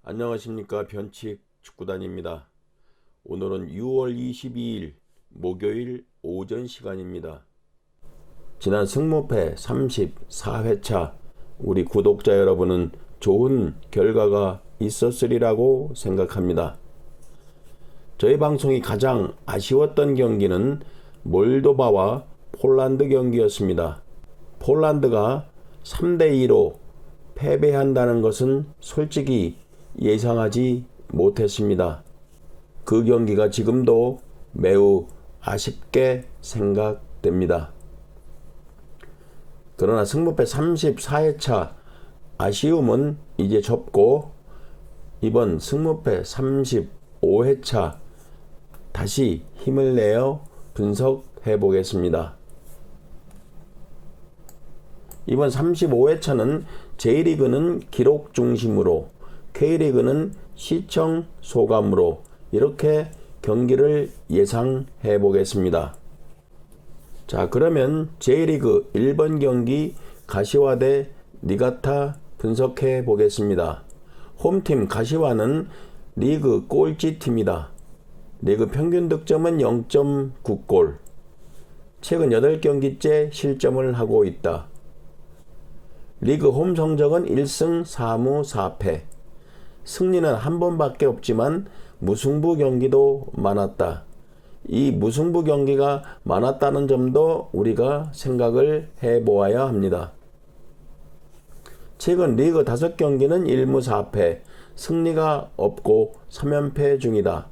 안녕하십니까. 변칙 축구단입니다. 오늘은 6월 22일 목요일 오전 시간입니다. 지난 승무패 34회차 우리 구독자 여러분은 좋은 결과가 있었으리라고 생각합니다. 저희 방송이 가장 아쉬웠던 경기는 몰도바와 폴란드 경기였습니다. 폴란드가 3대2로 패배한다는 것은 솔직히 예상하지 못했습니다. 그 경기가 지금도 매우 아쉽게 생각됩니다. 그러나 승무패 34회차 아쉬움은 이제 접고 이번 승무패 35회차 다시 힘을 내어 분석해 보겠습니다. 이번 35회차는 J리그는 기록 중심으로 K리그는 시청 소감으로 이렇게 경기를 예상해 보겠습니다. 자, 그러면 J리그 1번 경기 가시와 대 니가타 분석해 보겠습니다. 홈팀 가시와는 리그 꼴찌팀이다. 리그 평균 득점은 0.9골. 최근 8경기째 실점을 하고 있다. 리그 홈 성적은 1승 4무 4패. 승리는 한 번밖에 없지만 무승부 경기도 많았다. 이 무승부 경기가 많았다는 점도 우리가 생각을 해보아야 합니다. 최근 리그 5경기는 1무 4패, 승리가 없고 3연패 중이다.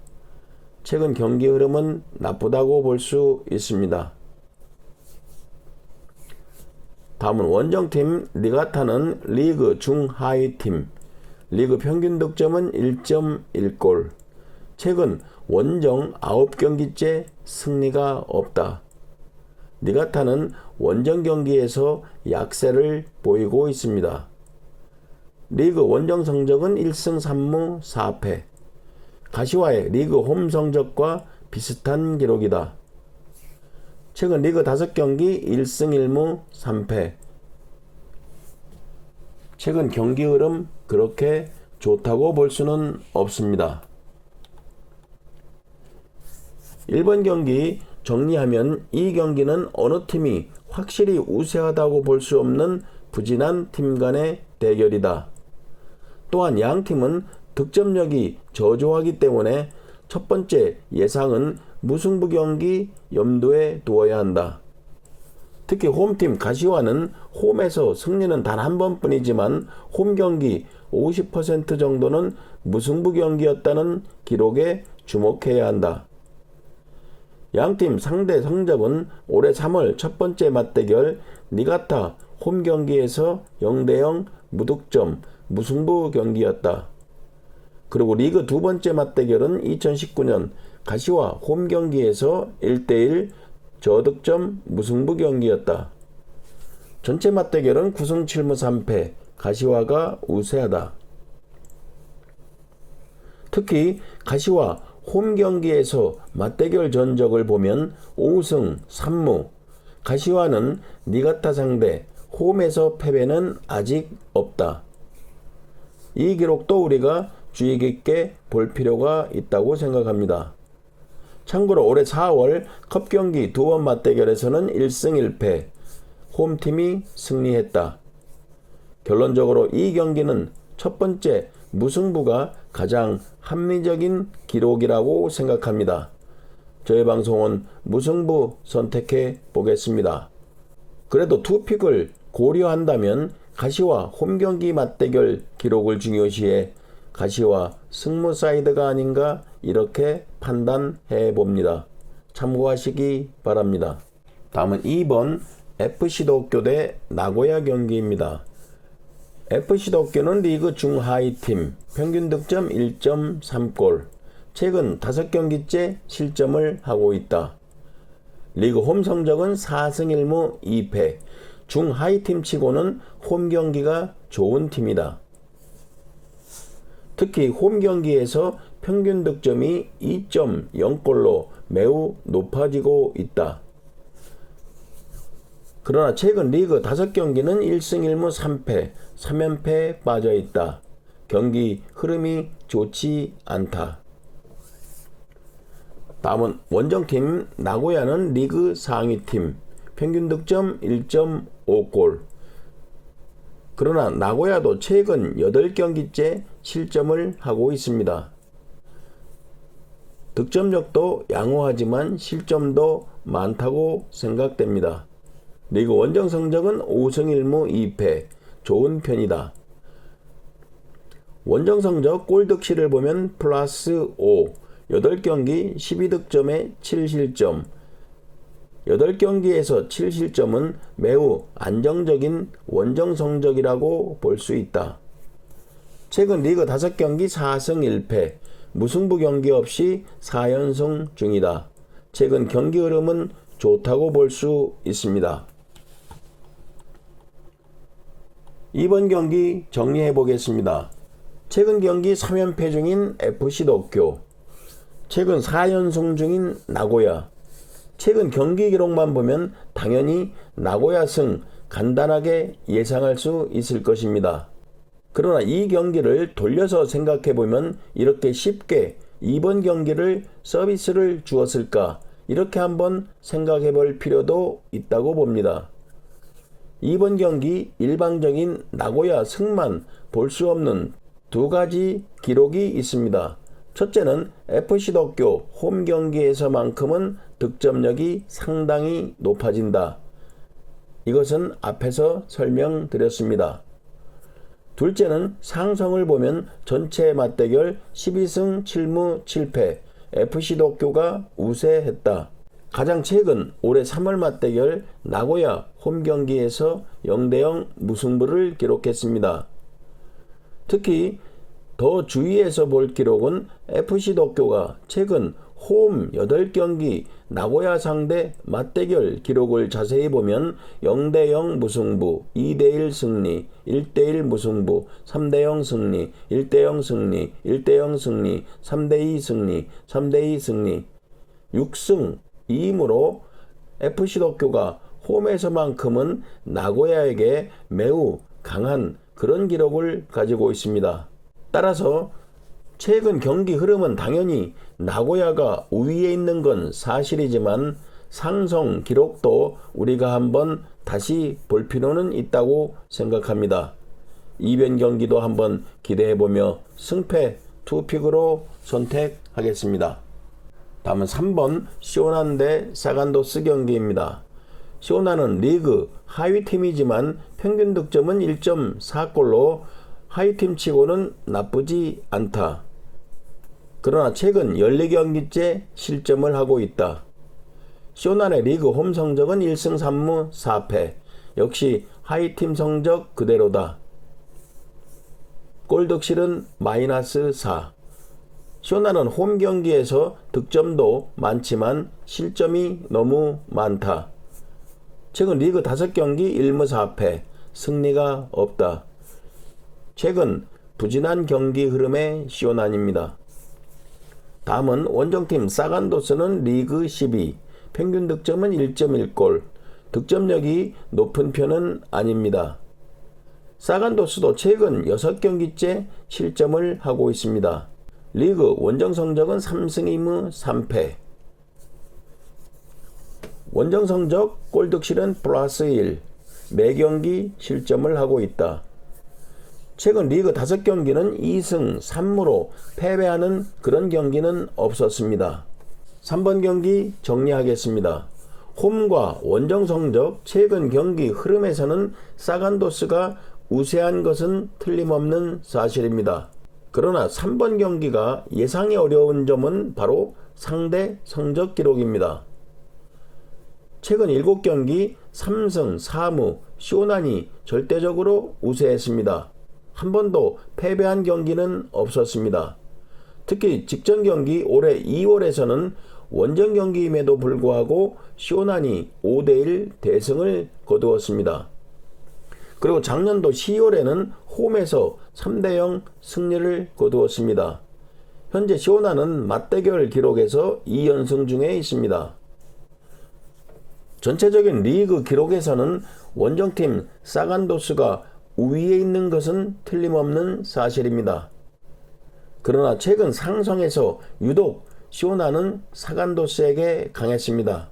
최근 경기 흐름은 나쁘다고 볼 수 있습니다. 다음은 원정팀 니가타는 리그 중하위팀. 리그 평균 득점은 1.1골. 최근 원정 9경기째 승리가 없다. 니가타는 원정 경기에서 약세를 보이고 있습니다. 리그 원정 성적은 1승 3무 4패. 가시와의 리그 홈 성적과 비슷한 기록이다. 최근 리그 5경기 1승 1무 3패. 최근 경기 흐름 그렇게 좋다고 볼 수는 없습니다. 1번 경기 정리하면 이 경기는 어느 팀이 확실히 우세하다고 볼 수 없는 부진한 팀 간의 대결이다. 또한 양 팀은 득점력이 저조하기 때문에 첫 번째 예상은 무승부 경기 염두에 두어야 한다. 특히 홈팀 가시와는 홈에서 승리는 단 한 번뿐이지만 홈 경기 50% 정도는 무승부 경기였다는 기록에 주목해야 한다. 양팀 상대 성적은 올해 3월 첫 번째 맞대결 니가타 홈 경기에서 0대0 무득점 무승부 경기였다. 그리고 리그 두 번째 맞대결은 2019년 가시와 홈 경기에서 1대1 저득점 무승부 경기였다. 전체 맞대결은 9승 7무 3패 가시와가 우세하다. 특히 가시와 홈 경기에서 맞대결 전적을 보면 5승 3무. 가시와는 니가타 상대 홈에서 패배는 아직 없다. 이 기록도 우리가 주의 깊게 볼 필요가 있다고 생각합니다. 참고로 올해 4월 컵 경기 두 번 맞대결에서는 1승 1패 홈팀이 승리했다. 결론적으로 이 경기는 첫 번째 무승부가 가장 합리적인 기록이라고 생각합니다. 저희 방송은 무승부 선택해 보겠습니다. 그래도 투픽을 고려한다면 가시와 홈 경기 맞대결 기록을 중요시해 가시와 승무 사이드가 아닌가 이렇게 판단해 봅니다. 참고하시기 바랍니다. 다음은 2번 FC 도쿄 대 나고야 경기입니다. FC 도쿄는 리그 중하위팀, 평균 득점 1.3골, 최근 5경기째 실점을 하고 있다. 리그 홈 성적은 4승 1무 2패, 중하위팀 치고는 홈 경기가 좋은 팀이다. 특히 홈 경기에서 평균 득점이 2.0골로 매우 높아지고 있다. 그러나 최근 리그 5경기는 1승 1무 3패, 3연패에 빠져 있다. 경기 흐름이 좋지 않다. 다음은 원정팀 나고야는 리그 상위팀, 평균 득점 1.5골. 그러나 나고야도 최근 8경기째 실점을 하고 있습니다. 득점력도 양호하지만 실점도 많다고 생각됩니다. 리그 원정 성적은 5승 1무 2패, 좋은 편이다. 원정 성적 골득실을 보면 플러스 5, 8경기 12득점에 7실점. 8경기에서 7실점은 매우 안정적인 원정 성적이라고 볼 수 있다. 최근 리그 5경기 4승 1패, 무승부 경기 없이 4연승 중이다. 최근 경기 흐름은 좋다고 볼 수 있습니다. 이번 경기 정리해 보겠습니다. 최근 경기 3연패 중인 FC 도쿄, 최근 4연승 중인 나고야. 최근 경기 기록만 보면 당연히 나고야 승 간단하게 예상할 수 있을 것입니다. 그러나 이 경기를 돌려서 생각해 보면 이렇게 쉽게 이번 경기를 서비스를 주었을까, 이렇게 한번 생각해 볼 필요도 있다고 봅니다. 이번 경기 일방적인 나고야 승만 볼 수 없는 두 가지 기록이 있습니다. 첫째는 FC 도쿄 홈 경기에서만큼은 득점력이 상당히 높아진다. 이것은 앞에서 설명드렸습니다. 둘째는 상성을 보면 전체 맞대결 12승 7무 7패, FC 도쿄가 우세했다. 가장 최근 올해 3월 맞대결 나고야 홈 경기에서 0대0 무승부를 기록했습니다. 특히 더 주의해서 볼 기록은 FC 도쿄가 최근 홈 8경기 나고야 상대 맞대결 기록을 자세히 보면 0대0 무승부, 2대1 승리, 1대1 무승부, 3대0 승리, 1대0 승리, 1대0 승리, 3대2 승리, 3대2 승리, 6승 2무로 FC 도쿄가 홈에서만큼은 나고야에게 매우 강한 그런 기록을 가지고 있습니다. 따라서 최근 경기 흐름은 당연히 나고야가 우위에 있는 건 사실이지만 상성 기록도 우리가 한번 다시 볼 필요는 있다고 생각합니다. 이변 경기도 한번 기대해보며 승패 투픽으로 선택하겠습니다. 다음은 3번 시오난 대 사간도스 경기입니다. 시오난은 리그 하위팀이지만 평균 득점은 1.4골로 하위팀 치고는 나쁘지 않다. 그러나 최근 14경기째 실점을 하고 있다. 시오난의 리그 홈 성적은 1승 3무 4패, 역시 하위팀 성적 그대로다. 골득실은 마이너스 4. 시오난은 홈 경기에서 득점도 많지만 실점이 너무 많다. 최근 리그 5경기 1무 4패, 승리가 없다. 최근 부진한 경기 흐름의 시오난입니다. 다음은 원정팀 사간도스는 리그 12, 평균 득점은 1.1골, 득점력이 높은 편은 아닙니다. 사간도스도 최근 6경기째 실점을 하고 있습니다. 리그 원정 성적은 3승 2무 3패. 원정 성적 골득실은 플러스 1, 매경기 실점을 하고 있다. 최근 리그 5경기는 2승 3무로 패배하는 그런 경기는 없었습니다. 3번 경기 정리하겠습니다. 홈과 원정 성적 최근 경기 흐름에서는 사간도스가 우세한 것은 틀림없는 사실입니다. 그러나 3번 경기가 예상이 어려운 점은 바로 상대 성적 기록입니다. 최근 7경기 3승 4무 시오난이 절대적으로 우세했습니다. 한 번도 패배한 경기는 없었습니다. 특히 직전 경기 올해 2월에서는 원정 경기임에도 불구하고 시오난이 5대1 대승을 거두었습니다. 그리고 작년도 10월에는 홈에서 3대0 승리를 거두었습니다. 현재 시오난은 맞대결 기록에서 2연승 중에 있습니다. 전체적인 리그 기록에서는 원정팀 사간도스가 우위에 있는 것은 틀림없는 사실입니다. 그러나 최근 상성에서 유독 시오나는 사간도스에게 강했습니다.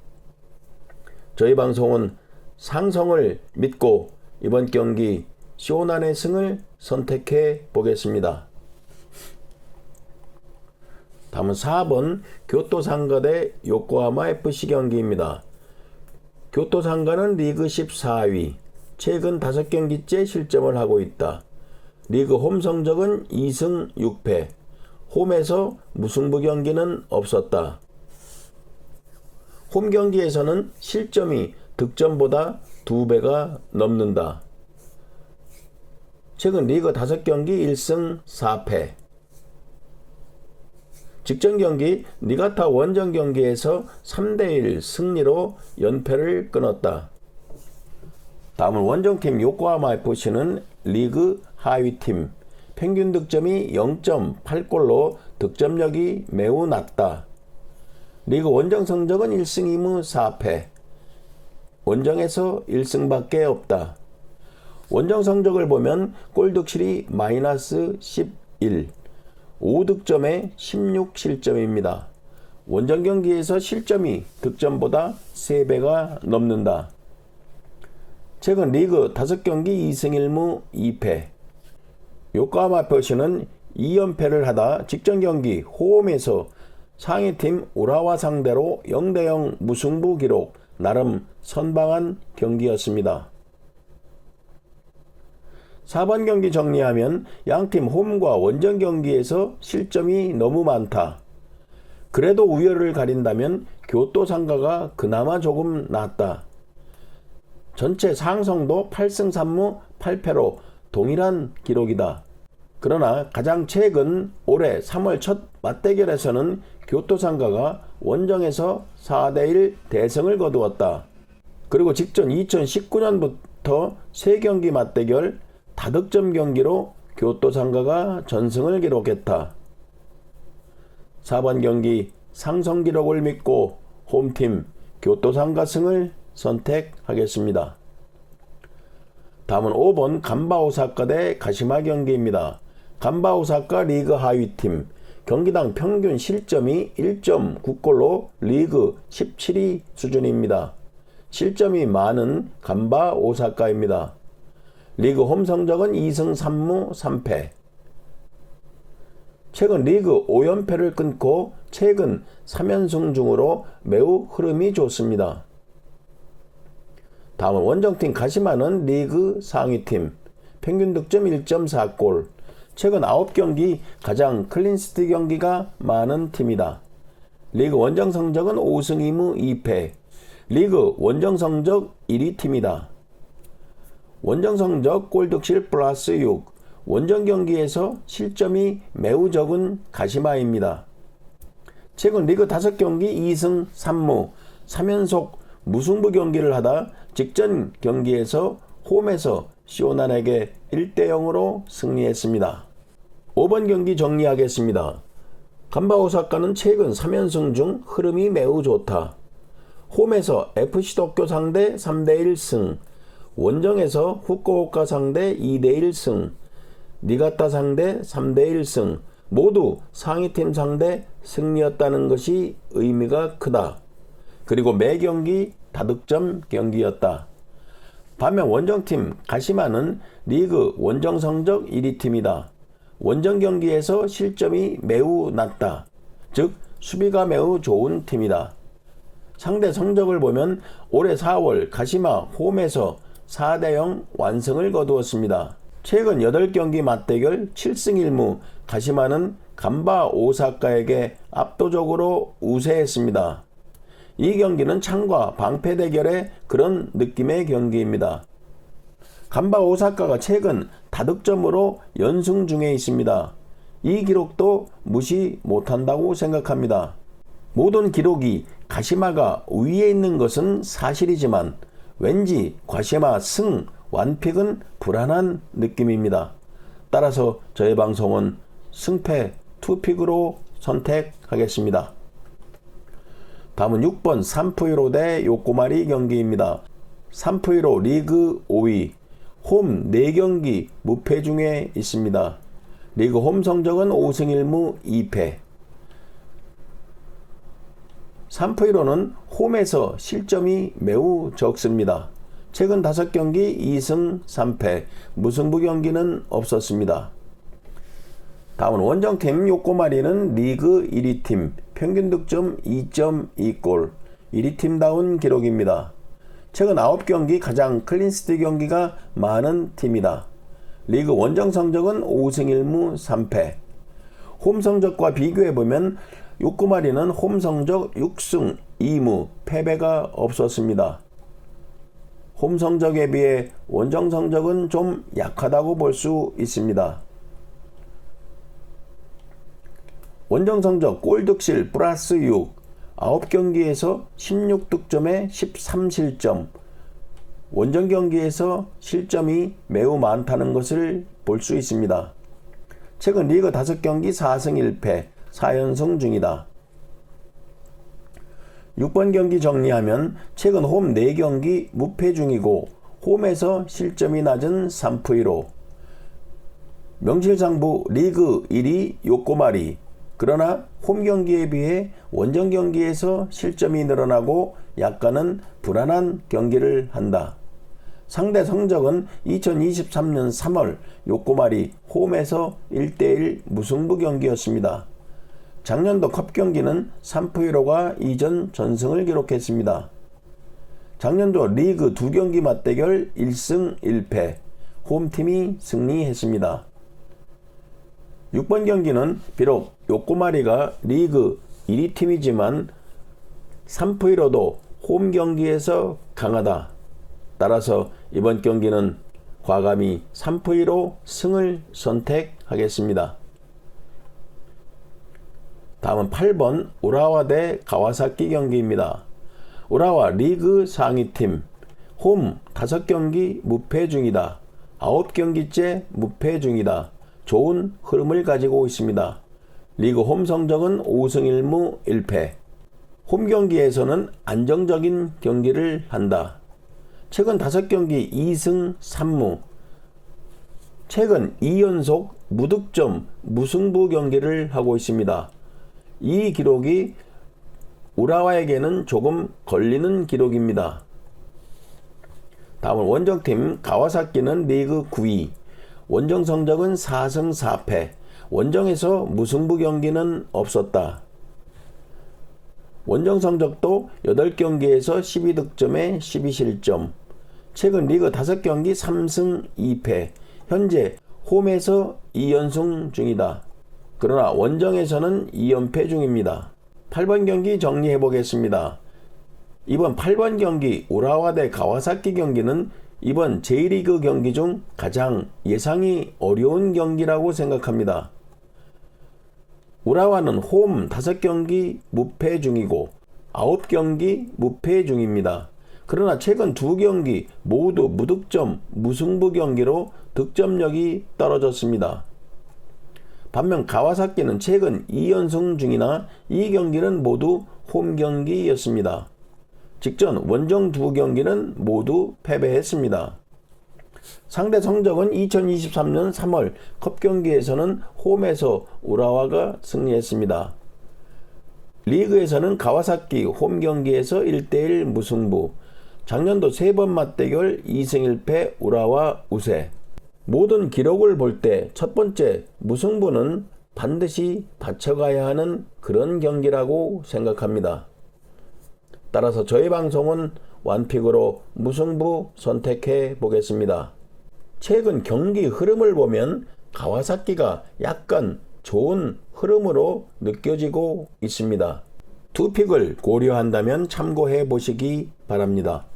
저희 방송은 상성을 믿고 이번 경기 시오난의 승을 선택해 보겠습니다. 다음은 4번 교토상가 대 요코하마 FC 경기입니다. 교토상가는 리그 14위, 최근 5경기째 실점을 하고 있다. 리그 홈 성적은 2승 6패, 홈에서 무승부 경기는 없었다. 홈 경기에서는 실점이 득점보다 2배가 넘는다. 최근 리그 5경기 1승 4패. 직전 경기 니가타 원정 경기에서 3대1 승리로 연패를 끊었다. 다음은 원정팀 요코하마 FC는 리그 하위팀, 평균 득점이 0.8골로 득점력이 매우 낮다. 리그 원정 성적은 1승 2무 4패, 원정에서 1승밖에 없다. 원정 성적을 보면 골득실이 마이너스 11, 5득점에 16실점입니다. 원정 경기에서 실점이 득점보다 3배가 넘는다. 최근 리그 5경기 2승 1무 2패. 요코하마 FC는 2연패를 하다 직전 경기 홈에서 상위팀 우라와 상대로 0대0 무승부 기록, 나름 선방한 경기였습니다. 4번 경기 정리하면 양팀 홈과 원정 경기에서 실점이 너무 많다. 그래도 우열을 가린다면 교토상가가 그나마 조금 낫다. 전체 상성도 8승 3무 8패로 동일한 기록이다. 그러나 가장 최근 올해 3월 첫 맞대결에서는 교토상가가 원정에서 4대1 대승을 거두었다. 그리고 직전 2019년부터 3경기 맞대결 다득점 경기로 교토상가가 전승을 기록했다. 4번 경기 상성 기록을 믿고 홈팀 교토상가 승을 선택하겠습니다. 다음은 5번 간바 오사카 대 가시마 경기입니다. 간바 오사카 리그 하위팀, 경기당 평균 실점이 1.9골로 리그 17위 수준입니다. 실점이 많은 간바 오사카입니다. 리그 홈 성적은 2승 3무 3패. 최근 리그 5연패를 끊고 최근 3연승 중으로 매우 흐름이 좋습니다. 다음은 원정팀 가시마는 리그 상위팀, 평균 득점 1.4골, 최근 9경기 가장 클린시트 경기가 많은 팀이다. 리그 원정 성적은 5승 2무 2패, 리그 원정 성적 1위 팀이다. 원정 성적 골득실 플러스 6, 원정 경기에서 실점이 매우 적은 가시마입니다. 최근 리그 5경기 2승 3무 3연속 무승부 경기를 하다 직전 경기에서 홈에서 시오난에게 1대0으로 승리했습니다. 5번 경기 정리하겠습니다. 간바 오사카는 최근 3연승 중 흐름이 매우 좋다. 홈에서 FC 도쿄 상대 3대1 승, 원정에서 후쿠오카 상대 2대1 승, 니가타 상대 3대1 승, 모두 상위팀 상대 승리였다는 것이 의미가 크다. 그리고 매 경기 다득점 경기였다. 반면 원정팀 가시마는 리그 원정 성적 1위 팀이다. 원정 경기에서 실점이 매우 낮다. 즉 수비가 매우 좋은 팀이다. 상대 성적을 보면 올해 4월 가시마 홈에서 4대0 완승을 거두었습니다. 최근 8경기 맞대결 7승 1무, 가시마는 간바 오사카에게 압도적으로 우세했습니다. 이 경기는 창과 방패 대결의 그런 느낌의 경기입니다. 간바 오사카가 최근 다득점으로 연승 중에 있습니다. 이 기록도 무시 못한다고 생각합니다. 모든 기록이 가시마가 위에 있는 것은 사실이지만 왠지 가시마 승 완픽은 불안한 느낌입니다. 따라서 저의 방송은 승패 2픽으로 선택하겠습니다. 다음은 6번 산푸이로 대 요코마리 경기입니다. 산푸이로 리그 5위, 홈 4경기 무패 중에 있습니다. 리그 홈 성적은 5승 1무 2패. 3프1호는 홈에서 실점이 매우 적습니다. 최근 5경기 2승 3패, 무승부 경기는 없었습니다. 다음은 원정팀 요코마리는 리그 1위 팀, 평균 득점 2.2골, 1위 팀다운 기록입니다. 최근 9경기 가장 클린시트 경기가 많은 팀이다. 리그 원정 성적은 5승 1무 3패. 홈 성적과 비교해보면 요코마리는 홈 성적 6승 2무 패배가 없었습니다. 홈 성적에 비해 원정 성적은 좀 약하다고 볼 수 있습니다. 원정 성적 골득실 플러스 6, 9경기에서 16득점에 13실점, 원정 경기에서 실점이 매우 많다는 것을 볼 수 있습니다. 최근 리그 5경기 4승 1패, 4연승 중이다. 6번 경기 정리하면 최근 홈 4경기 무패 중이고 홈에서 실점이 낮은 3프1호. 명실상부 리그 1위 요코마리. 그러나 홈 경기에 비해 원정 경기에서 실점이 늘어나고 약간은 불안한 경기를 한다. 상대 성적은 2023년 3월 요코마리 홈에서 1대1 무승부 경기였습니다. 작년도 컵 경기는 3프1호가 2전 전승을 기록했습니다. 작년도 리그 2경기 맞대결 1승 1패, 홈팀이 승리했습니다. 6번 경기는 비록 요코마리가 리그 1위 팀이지만 3프1호도 홈 경기에서 강하다. 따라서 이번 경기는 과감히 3프1호 승을 선택하겠습니다. 다음은 8번 우라와 대 가와사키 경기입니다. 우라와 리그 상위팀, 홈 5경기 무패 중이다. 9경기째 무패 중이다. 좋은 흐름을 가지고 있습니다. 리그 홈 성적은 5승 1무 1패. 홈 경기에서는 안정적인 경기를 한다. 최근 5경기 2승 3무. 최근 2연속 무득점 무승부 경기를 하고 있습니다. 이 기록이 우라와에게는 조금 걸리는 기록입니다. 다음은 원정팀 가와사키는 리그 9위. 원정 성적은 4승 4패. 원정에서 무승부 경기는 없었다. 원정 성적도 8경기에서 12득점에 12실점. 최근 리그 5경기 3승 2패. 현재 홈에서 2연승 중이다. 그러나 원정에서는 2연패 중입니다. 8번 경기 정리해 보겠습니다. 이번 8번 경기 우라와 대 가와사키 경기는 이번 J리그 경기 중 가장 예상이 어려운 경기라고 생각합니다. 우라와는 홈 5경기 무패 중이고 9경기 무패 중입니다. 그러나 최근 2경기 모두 무득점 무승부 경기로 득점력이 떨어졌습니다. 반면 가와사키는 최근 2연승 중이나 이 경기는 모두 홈 경기였습니다. 직전 원정 2경기는 모두 패배했습니다. 상대 성적은 2023년 3월 컵 경기에서는 홈에서 우라와가 승리했습니다. 리그에서는 가와사키 홈 경기에서 1대1 무승부, 작년도 3번 맞대결 2승 1패 우라와 우세. 모든 기록을 볼 때 첫 번째 무승부는 반드시 다쳐가야 하는 그런 경기라고 생각합니다. 따라서 저희 방송은 완픽으로 무승부 선택해 보겠습니다. 최근 경기 흐름을 보면 가와사키가 약간 좋은 흐름으로 느껴지고 있습니다. 투픽을 고려한다면 참고해 보시기 바랍니다.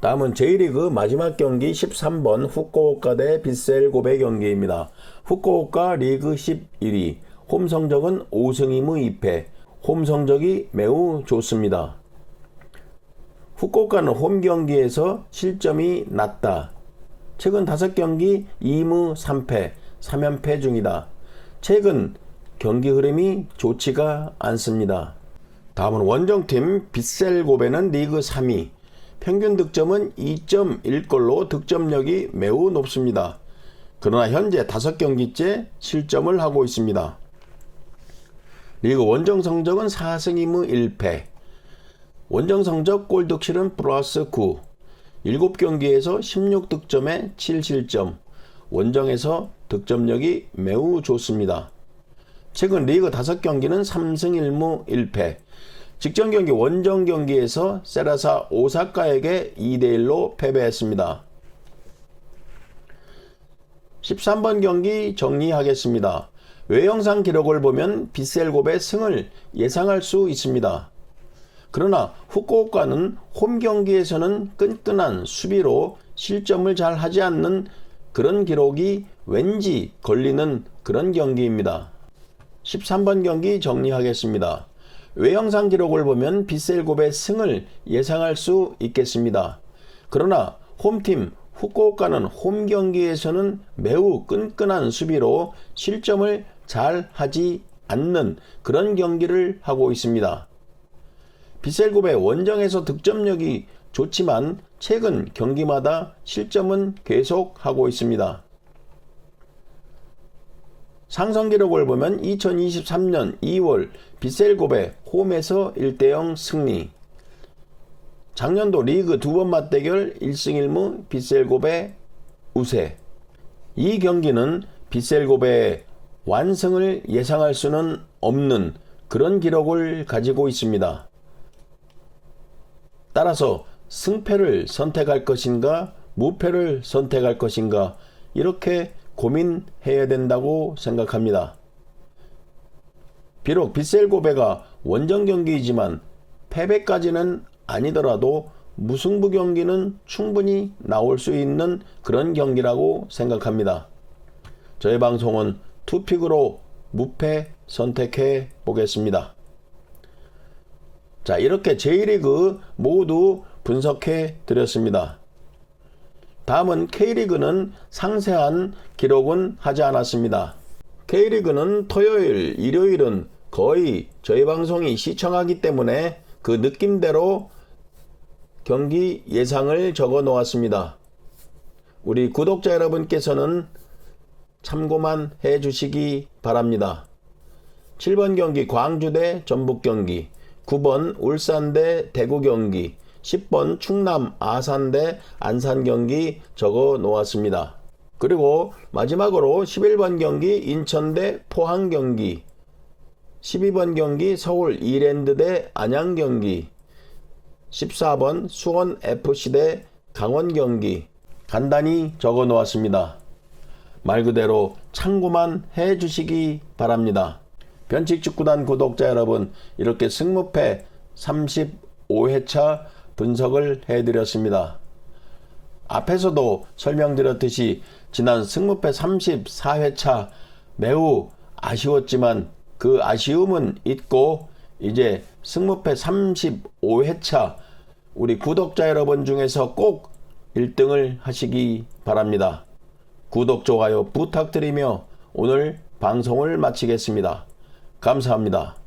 다음은 J리그 마지막 경기 13번 후쿠오카 대 빗셀 고베 경기입니다. 후쿠오카 리그 11위, 홈 성적은 5승 2무 2패, 홈 성적이 매우 좋습니다. 후쿠오카는 홈 경기에서 실점이 낮다. 최근 5경기 2무 3패, 3연패 중이다. 최근 경기 흐름이 좋지가 않습니다. 다음은 원정팀 빗셀 고베는 리그 3위, 평균 득점은 2.1골로 득점력이 매우 높습니다. 그러나 현재 5경기째 실점을 하고 있습니다. 리그 원정 성적은 4승 2무 1패. 원정 성적 골 득실은 플러스 9. 7경기에서 16득점에 7실점. 원정에서 득점력이 매우 좋습니다. 최근 리그 5경기는 3승 1무 1패. 직전 경기 원정 경기에서 세라사 오사카에게 2대1로 패배했습니다. 13번 경기 정리하겠습니다. 외형상 기록을 보면 빗셀곱의 승을 예상할 수 있습니다. 그러나 후쿠오카는 홈 경기에서는 끈끈한 수비로 실점을 잘 하지 않는 그런 기록이 왠지 걸리는 그런 경기입니다. 13번 경기 정리하겠습니다. 외형상 기록을 보면 빗셀곱의 승을 예상할 수 있겠습니다. 그러나 홈팀 후쿠오카는 홈 경기에서는 매우 끈끈한 수비로 실점을 잘 하지 않는 그런 경기를 하고 있습니다. 빗셀곱의 원정에서 득점력이 좋지만 최근 경기마다 실점은 계속하고 있습니다. 상승 기록을 보면 2023년 2월 빗셀곱의 홈에서 1대0 승리. 작년도 리그 2번 맞대결 1승 1무 빗셀곱의 우세. 이 경기는 빗셀곱의 완승을 예상할 수는 없는 그런 기록을 가지고 있습니다. 따라서 승패를 선택할 것인가 무패를 선택할 것인가 이렇게 고민해야 된다고 생각합니다. 비록 빗셀고베가 원정 경기이지만 패배까지는 아니더라도 무승부 경기는 충분히 나올 수 있는 그런 경기라고 생각합니다. 저의 방송은 투픽으로 무패 선택해 보겠습니다. 자, 이렇게 J리그 모두 분석해 드렸습니다. 다음은 K리그는 상세한 기록은 하지 않았습니다. K리그는 토요일, 일요일은 거의 저희 방송이 시청하기 때문에 그 느낌대로 경기 예상을 적어 놓았습니다. 우리 구독자 여러분께서는 참고만 해 주시기 바랍니다. 7번 경기 광주 대 전북 경기, 9번 울산 대 대구 경기, 10번 충남 아산 대 안산 경기 적어 놓았습니다. 그리고 마지막으로 11번 경기 인천 대 포항 경기, 12번 경기 서울 이랜드 대 안양 경기, 14번 수원 FC 대 강원 경기 간단히 적어 놓았습니다. 말 그대로 참고만 해 주시기 바랍니다. 변칙축구단 구독자 여러분, 이렇게 승무패 35회차 분석을 해드렸습니다. 앞에서도 설명드렸듯이 지난 승무패 34회차 매우 아쉬웠지만 그 아쉬움은 잊고 이제 승무패 35회차 우리 구독자 여러분 중에서 꼭 1등을 하시기 바랍니다. 구독, 좋아요 부탁드리며 오늘 방송을 마치겠습니다. 감사합니다.